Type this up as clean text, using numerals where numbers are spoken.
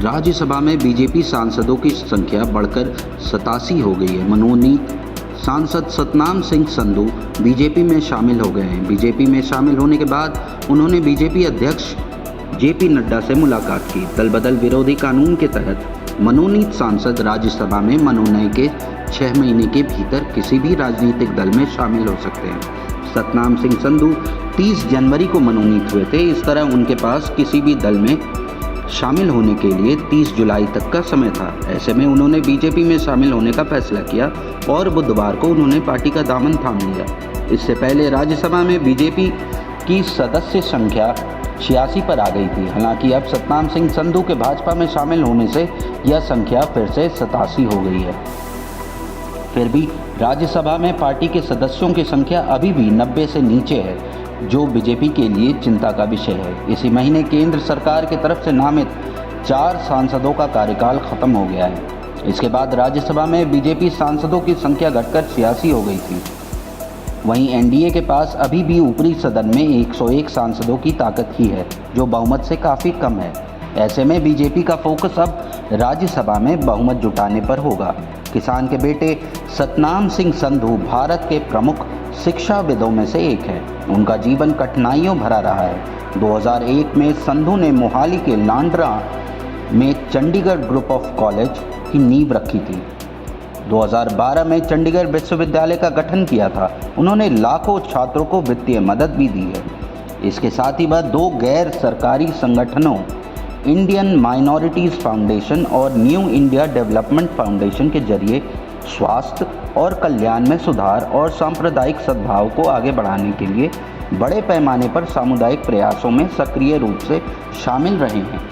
राज्यसभा में बीजेपी सांसदों की संख्या बढ़कर 87 हो गई है। मनोनीत सांसद सतनाम सिंह संधू बीजेपी में शामिल हो गए हैं। बीजेपी में शामिल होने के बाद उन्होंने बीजेपी अध्यक्ष जेपी नड्डा से मुलाकात की। दल बदल विरोधी कानून के तहत मनोनीत सांसद राज्यसभा में मनोनयन के 6 महीने के भीतर किसी भी राजनीतिक दल में शामिल हो सकते हैं। सतनाम सिंह संधू 30 जनवरी को मनोनीत हुए थे। इस तरह उनके पास किसी भी दल में शामिल होने के लिए 30 जुलाई तक का समय था। ऐसे में उन्होंने बीजेपी में शामिल होने का फैसला किया और बुधवार को उन्होंने पार्टी का दामन थाम लिया। इससे पहले राज्यसभा में बीजेपी की सदस्य संख्या 86 पर आ गई थी। हालांकि अब सतनाम सिंह संधू के भाजपा में शामिल होने से यह संख्या फिर से 87 हो गई है। फिर भी राज्यसभा में पार्टी के सदस्यों की संख्या अभी भी 90 से नीचे है, जो बीजेपी के लिए चिंता का विषय है। इसी महीने केंद्र सरकार की तरफ से नामित 4 सांसदों का कार्यकाल खत्म हो गया है। इसके बाद राज्यसभा में बीजेपी सांसदों की संख्या घटकर 86 हो गई थी। वहीं एनडीए के पास अभी भी ऊपरी सदन में 101 सांसदों की ताकत ही है, जो बहुमत से काफ़ी कम है। ऐसे में बीजेपी का फोकस अब राज्यसभा में बहुमत जुटाने पर होगा। किसान के बेटे सतनाम सिंह संधू भारत के प्रमुख शिक्षाविदों में से एक है। उनका जीवन कठिनाइयों भरा रहा है। 2001 में संधू ने मोहाली के लांड्रा में चंडीगढ़ ग्रुप ऑफ कॉलेज की नींव रखी थी। 2012 में चंडीगढ़ विश्वविद्यालय का गठन किया था। उन्होंने लाखों छात्रों को वित्तीय मदद भी दी है। इसके साथ ही वह 2 गैर सरकारी संगठनों इंडियन माइनॉरिटीज़ फाउंडेशन और न्यू इंडिया डेवलपमेंट फाउंडेशन के जरिए स्वास्थ्य और कल्याण में सुधार और सांप्रदायिक सद्भाव को आगे बढ़ाने के लिए बड़े पैमाने पर सामुदायिक प्रयासों में सक्रिय रूप से शामिल रहे हैं।